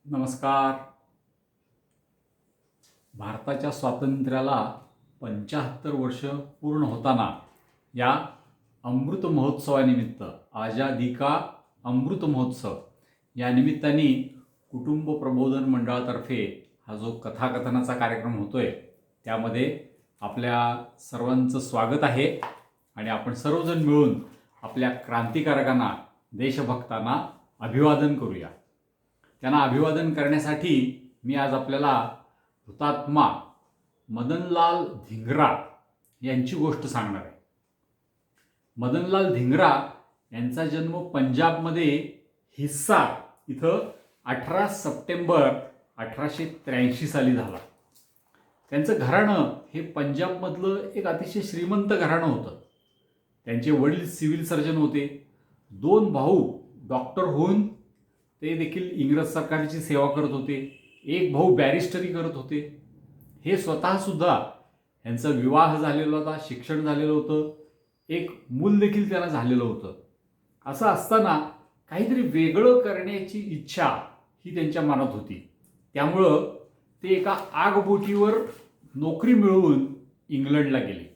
नमस्कार. भारताच्या स्वातंत्र्याला 75 वर्ष पूर्ण होताना या अमृत महोत्सवानिमित्त आजादी का अमृत महोत्सव या निमित्ताने कुटुंब प्रबोधन मंडळातर्फे हा जो कथाकथनाचा कार्यक्रम होतोय त्यामध्ये आपल्या सर्वांचं स्वागत आहे आणि आपण सर्वजण मिळून आपल्या क्रांतिकारकांना, देशभक्तांना अभिवादन करूया. त्यांना अभिवादन करण्यासाठी मी आज आपल्याला हुतात्मा मदनलाल धिंगरा यांची गोष्ट सांगणार आहे. मदनलाल धिंगरा यांचा जन्म पंजाबमध्ये हिसार इथं 18 सप्टेंबर 1883 साली झाला. त्यांचं घराणं हे पंजाबमधलं एक अतिशय श्रीमंत घराणं होतं. त्यांचे वडील सिव्हिल सर्जन होते. 2 भाऊ डॉक्टर होऊन ते देखील इंग्रज सरकारची सेवा करत होते. एक भाऊ बॅरिस्टरी करत होते. हे स्वतःसुद्धा यांचा विवाह झालेला होता, शिक्षण झालेलं होतं, एक मूल देखील त्यांना झालेलं होतं. असं असताना काहीतरी वेगळं करण्याची इच्छा ही त्यांच्या मनात होती. त्यामुळं ते एका आगबोटीवर नोकरी मिळवून इंग्लंडला गेले.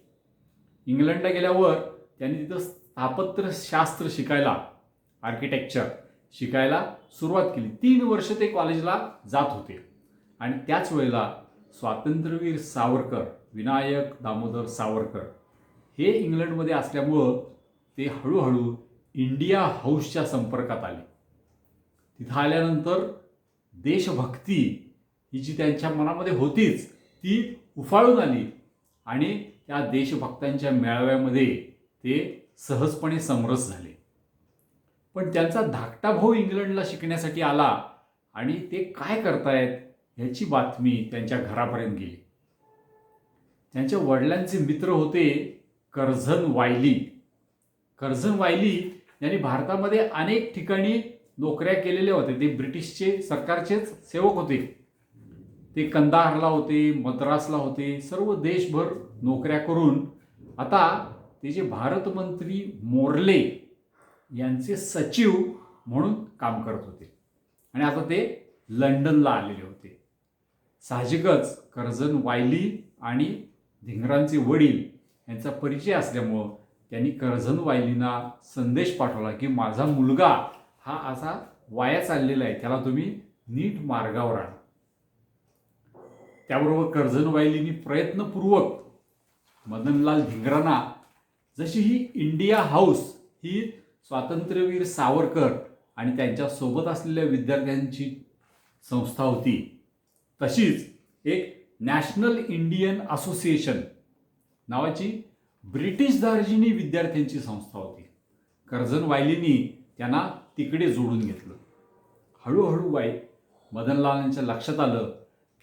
इंग्लंडला गेल्यावर त्यांनी तिथं स्थापत्यशास्त्र शिकायला, आर्किटेक्चर शिकायला सुरुवात केली. 3 वर्ष ते कॉलेजला जात होते आणि त्याच वेळेला स्वातंत्र्यवीर सावरकर, विनायक दामोदर सावरकर हे इंग्लंडमध्ये असल्यामुळं ते हळूहळू इंडिया हाऊसच्या संपर्कात आले. तिथं आल्यानंतर देशभक्ती ही जी त्यांच्या मनामध्ये होतीच ती उफाळून आली आणि त्या देशभक्तांच्या मेळाव्यामध्ये ते सहजपणे समरस झाले. पण त्यांचा धाकटा भाऊ इंग्लंडला शिकण्यासाठी आला आणि ते काय करतायत ह्याची बातमी त्यांच्या घरापर्यंत गेली. त्यांच्या वडिलांचे मित्र होते कर्झन वायली. कर्झन वायली यांनी भारतामध्ये अनेक ठिकाणी नोकऱ्या केलेल्या होत्या. ते ब्रिटिशचे सरकारचेच सेवक होते. ते कंदाहारला होते, मद्रासला होते, सर्व देशभर नोकऱ्या करून आता ते जे भारत मंत्री मोर्ले यांचे सचिव म्हणून काम करत होते आणि आता ते लंडनला आलेले होते. साहजिकच कर्झन वायली आणि धिंगरांचे वडील यांचा परिचय असल्यामुळं त्यांनी कर्झन वायलींना संदेश पाठवला की माझा मुलगा हा असा वाया चाललेला आहे, त्याला तुम्ही नीट मार्गावर आणा. त्याबरोबर कर्झन वायलींनी प्रयत्नपूर्वक मदनलाल धिंगरांना, जशी ही इंडिया हाऊस ही स्वातंत्र्यवीर सावरकर आणि त्यांच्या सोबत असलेल्या विद्यार्थ्यांची संस्था होती, तशीच एक नॅशनल इंडियन असोसिएशन नावाची ब्रिटिश दार्जिनी विद्यार्थ्यांची संस्था होती. कर्झन वायलींनी त्यांना तिकडे जोडून घेतलं. हळूहळू मदनलालांच्या लक्षात आलं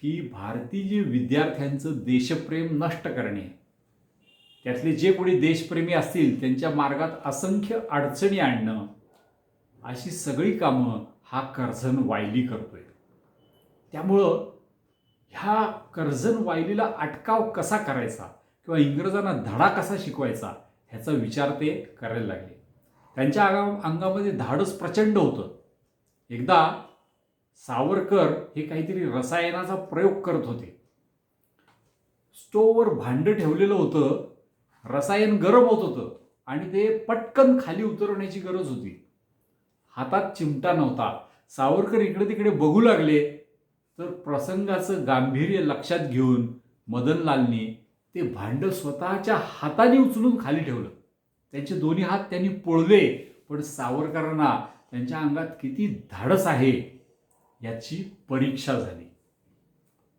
की भारतीय विद्यार्थ्यांचं देशप्रेम नष्ट करणे, त्यातले जे कोणी देशप्रेमी असतील त्यांच्या मार्गात असंख्य अडचणी आणणं, अशी सगळी कामं हा कर्झन वायली करतोय. त्यामुळं ह्या कर्झन वायलीला अटकाव कसा करायचा किंवा इंग्रजांना धडा कसा शिकवायचा ह्याचा विचार ते करायला लागले. त्यांच्या अंगामध्ये धाडस प्रचंड होतं. एकदा सावरकर हे काहीतरी रसायनाचा प्रयोग करत होते. स्टोव्हवर भांडं ठेवलेलं होतं, रसायन गरम होत होतं आणि ते पटकन खाली उतरवण्याची गरज होती. हातात चिमटा नव्हता. सावरकर इकडे तिकडे बघू लागले तर प्रसंगाचं गांभीर्य लक्षात घेऊन मदनलालनी ते भांडं स्वतःच्या हाताने उचलून खाली ठेवलं. त्यांचे दोन्ही हात त्यांनी पोळले, पण सावरकरांना त्यांच्या अंगात किती धाडस आहे याची परीक्षा झाली.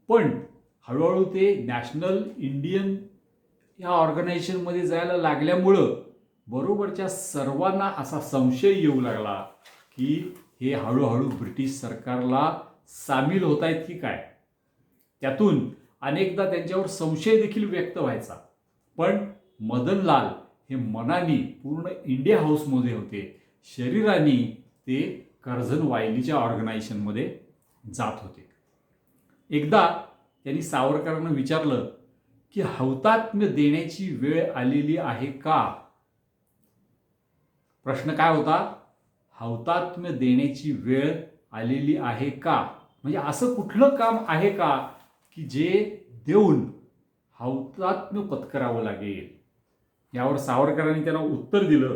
पण हळूहळू ते नॅशनल इंडियन या ऑर्गनायझेशनमध्ये जायला लागल्यामुळं बरोबरच्या सर्वांना असा संशय येऊ लागला की हे हळूहळू ब्रिटिश सरकारला सामील होत आहेत की काय. त्यातून अनेकदा त्यांच्यावर संशय देखील व्यक्त व्हायचा. पण मदनलाल हे मनाने पूर्ण इंडिया हाऊसमध्ये होते, शरीराने ते कर्झन वायलीच्या ऑर्गनायझेशनमध्ये जात होते. एकदा त्यांनी सावरकरांना विचारलं की हौतात्म्य देण्याची वेळ आलेली आहे का. प्रश्न काय होता, हौतात्म्य देण्याची वेळ आलेली आहे का. म्हणजे असं कुठलं काम आहे का की जे देऊन हौतात्म्य पत्करावं लागेल? यावर सावरकरांनी त्यांना उत्तर दिलं,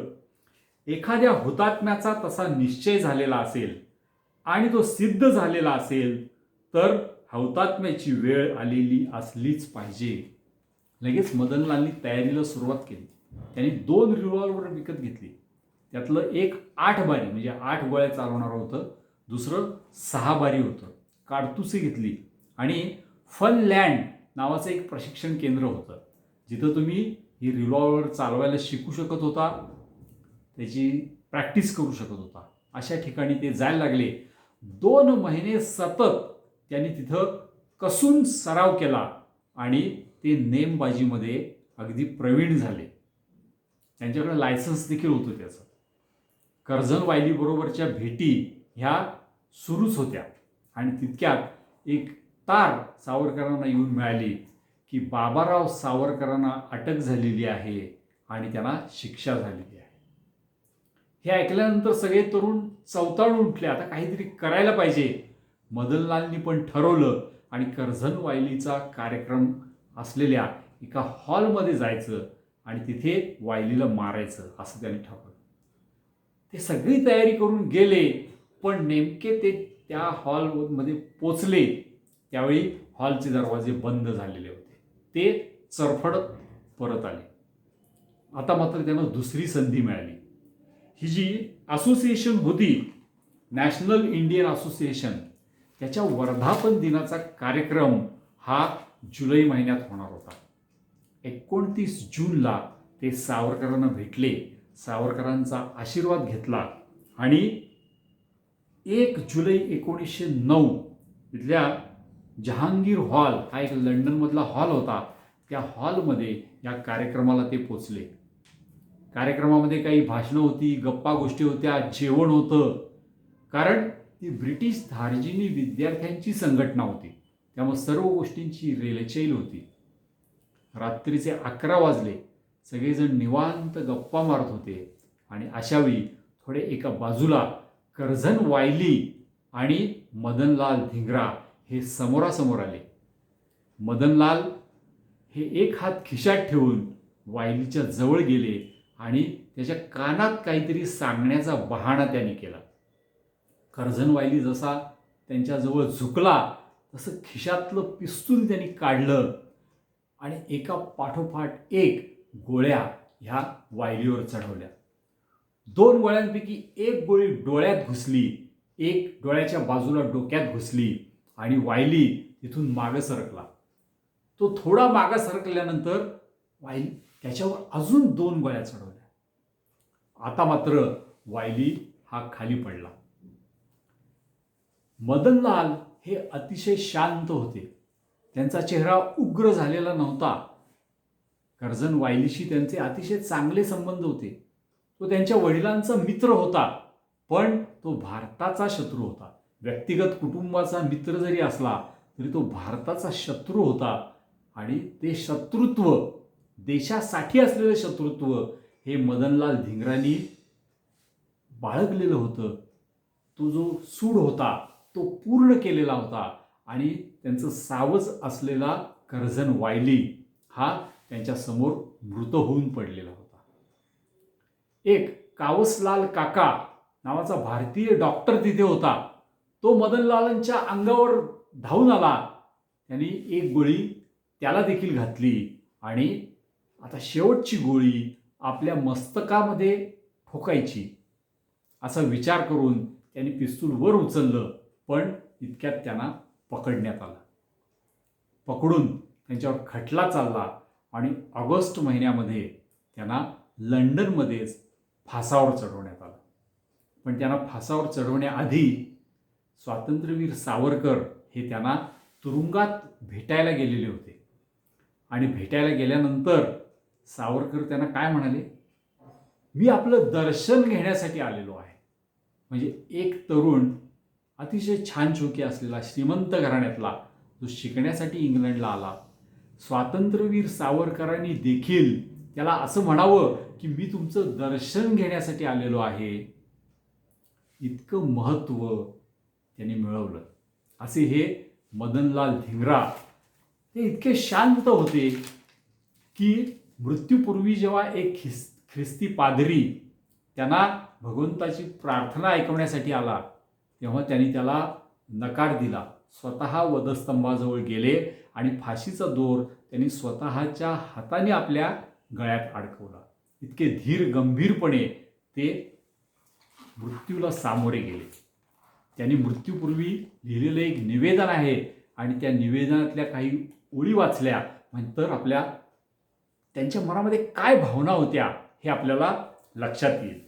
एखाद्या हुतात्म्याचा तसा निश्चय झालेला असेल आणि तो सिद्ध झालेला असेल तर हौतात्म्याची वेळ आलेली असलीच पाहिजे. लगेच मदनलालनी तयारीला सुरुवात केली. त्यांनी 2 रिव्हॉल्वर विकत घेतली. त्यातलं एक 8 बारी म्हणजे 8 गोळ्या चालवणारं होतं, दुसरं 6 बारी होतं. काडतुसे घेतली आणि फन लँड नावाचं एक प्रशिक्षण केंद्र होतं, जिथं तुम्ही ही रिव्हॉल्वर चालवायला शिकू शकत होता, त्याची प्रॅक्टिस करू शकत होता. अशा ठिकाणी ते जायला लागले. 2 महिने सतत त्यांनी तिथं कसून सराव केला आणि ते नेमबाजीमध्ये अगदी प्रवीण झाले. त्यांच्याकडे लायसन्स देखील होतं त्याचं. कर्झन वायली बरोबरच्या भेटी ह्या सुरूच होत्या आणि तितक्यात एक तार सावरकरांना येऊन मिळाली की बाबाराव सावरकरांना अटक झालेली आहे आणि त्यांना शिक्षा झालेली आहे. हे ऐकल्यानंतर सगळे तरुण चवताळून उठले. आता काहीतरी करायला पाहिजे. मदनलालनी पण ठरवलं आणि कर्झन वायलीचा कार्यक्रम असलेल्या एका हॉलमध्ये जायचं आणि तिथे वायलीला मारायचं असं त्यांनी ठरवलं. ते सगळी तयारी करून गेले, पण नेमके ते त्या हॉलमध्ये पोचले त्यावेळी हॉलचे दरवाजे बंद झालेले होते. ते चरफडत परत आले. आता मात्र त्यांना दुसरी संधी मिळाली. ही जी असोसिएशन होती, नॅशनल इंडियन असोसिएशन, त्याच्या वर्धापन दिनाचा कार्यक्रम हा जुलै महिन्यात होणार होता. 29 जूनला ते सावरकरांना भेटले, सावरकरांचा आशीर्वाद घेतला आणि 1 जुलै 1909 इथल्या जहांगीर हॉल, हा एक लंडनमधला हॉल होता, त्या हॉलमध्ये या कार्यक्रमाला ते पोचले. कार्यक्रमामध्ये काही भाषणं होती, गप्पा गोष्टी होत्या, जेवण होतं. कारण ती ब्रिटिश धार्जिनी विद्यार्थ्यांची संघटना होती, त्यामुळे सर्व गोष्टींची रेलचेल होती. रात्रीचे 11 वाजले. सगळेजण निवांत गप्पा मारत होते आणि अशावेळी थोडे एका बाजूला कर्झन वायली आणि मदनलाल धिंगरा हे समोरासमोर आले. मदनलाल हे एक हात खिशात ठेवून वायलीच्या जवळ गेले आणि त्याच्या कानात काहीतरी सांगण्याचा बहाणा त्यांनी केला. कर्झन वायली जसा त्यांच्याजवळ झुकला तसं खिशातलं पिस्तूल त्यांनी काढलं आणि एका पाठोपाठ एक गोळ्या ह्या वायलीवर चढवल्या. 2 गोळ्यांपैकी एक गोळी डोळ्यात घुसली, एक डोळ्याच्या बाजूला डोक्यात घुसली आणि वायली तिथून मागं सरकला. तो थोडा मागं सरकल्यानंतर वायली त्याच्यावर अजून 2 गोळ्या चढवल्या. आता मात्र वायली हा खाली पडला. मदनलाल हे अतिशय शांत होते. त्यांचा चेहरा उग्र झालेला नव्हता. कर्झन वायलीशी त्यांचे अतिशय चांगले संबंध होते. तो त्यांच्या वडिलांचा मित्र होता, पण तो भारताचा शत्रू होता. व्यक्तिगत कुटुंबाचा मित्र जरी असला तरी तो भारताचा शत्रू होता आणि ते शत्रुत्व, देशासाठी असलेलं शत्रुत्व हे मदनलाल धिंगरांनी बाळगलेलं होतं. तो जो सूड होता तो पूर्ण केलेला होता आणि त्यांचं सावज असलेला कर्झन वायली हा त्यांच्या समोर मृत होऊन पडलेला होता. एक कावसलाल काका नावाचा भारतीय डॉक्टर तिथे होता. तो मदनलालांच्या अंगावर धावून आला. त्यांनी एक गोळी त्याला देखील घातली आणि आता शेवटची गोळी आपल्या मस्तकामध्ये ठोकायची असा विचार करून त्यांनी पिस्तूल वर उचललं, पण इतक्यात त्यांना पकडण्यात आलं. पकडून त्यांच्यावर खटला चालला आणि ऑगस्ट महिन्यामध्ये त्यांना लंडनमध्येच फासावर चढवण्यात आलं. पण त्यांना फासावर चढवण्याआधी स्वातंत्र्यवीर सावरकर हे त्यांना तुरुंगात भेटायला गेलेले होते आणि भेटायला गेल्यानंतर सावरकर त्यांना काय म्हणाले, मी आपलं दर्शन घेण्यासाठी आलेलो आहे. म्हणजे एक तरुण अतिशय छान चोखी असलेला श्रीमंत घराण्यातला जो शिकण्यासाठी इंग्लंडला आला, स्वातंत्र्यवीर सावरकरांनी देखील त्याला असं म्हणावं की मी तुमचं दर्शन घेण्यासाठी आलेलो आहे. इतकं महत्त्व त्यांनी मिळवलं. असे हे मदनलाल धिंगरा ते इतके शांत होते की मृत्यूपूर्वी जेव्हा एक ख्रिस्ती पादरी त्यांना भगवंताची प्रार्थना ऐकवण्यासाठी आला तेव्हा त्यांनी त्याला नकार दिला. स्वतः वधस्तंभाजवळ गेले आणि फाशीचा दोर त्यांनी स्वतःच्या हाताने आपल्या गळ्यात अडकवला. इतके धीर गंभीरपणे ते मृत्यूला सामोरे गेले. त्यांनी मृत्यूपूर्वी लिहिलेलं एक निवेदन आहे आणि त्या निवेदनातल्या काही ओळी वाचल्या नंतर त्यांच्या मनामध्ये काय भावना होत्या हे आपल्याला लक्षात येईल.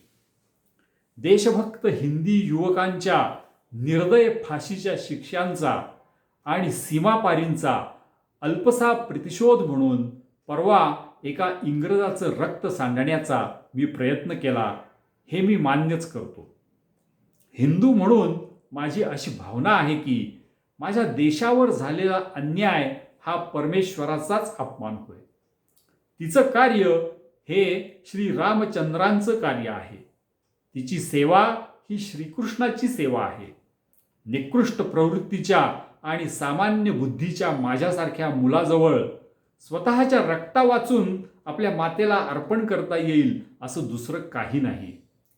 देशभक्त हिंदी युवकांच्या निर्दय फाशीच्या शिक्षांचा आणि सीमापारींचा अल्पसा प्रतिशोध म्हणून परवा एका इंग्रजाचं रक्त सांडण्याचा मी प्रयत्न केला हे मी मान्यच करतो. हिंदू म्हणून माझी अशी भावना आहे की माझ्या देशावर झालेला अन्याय हा परमेश्वराचाच अपमान होय. तिचं कार्य हे श्री रामचंद्रांचं कार्य आहे. तिची सेवा ही श्रीकृष्णाची सेवा आहे. निकृष्ट प्रवृत्तीच्या आणि सामान्य बुद्धीच्या माझ्यासारख्या मुलाजवळ स्वतःच्या रक्ता वाचून आपल्या मातेला अर्पण करता येईल असं दुसरं काही नाही.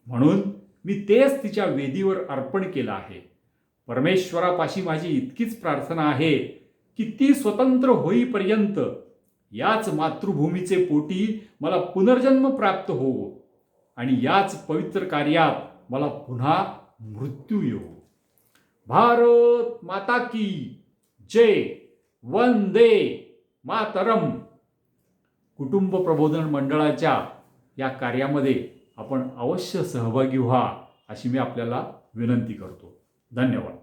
म्हणून मी तेच तिच्या वेदीवर अर्पण केलं आहे. परमेश्वरापाशी माझी इतकीच प्रार्थना आहे की ती स्वतंत्र होईपर्यंत याच मातृभूमीचे पोटी मला पुनर्जन्म प्राप्त होवो आणि याच पवित्र कार्यात मला पुन्हा मृत्यू येवो. भारत माता की जय. वंदे मातरम. कुटुंब प्रबोधन मंडळाच्या या कार्यामध्ये आपण अवश्य सहभागी व्हा अशी मी आपल्याला विनंती करतो. धन्यवाद.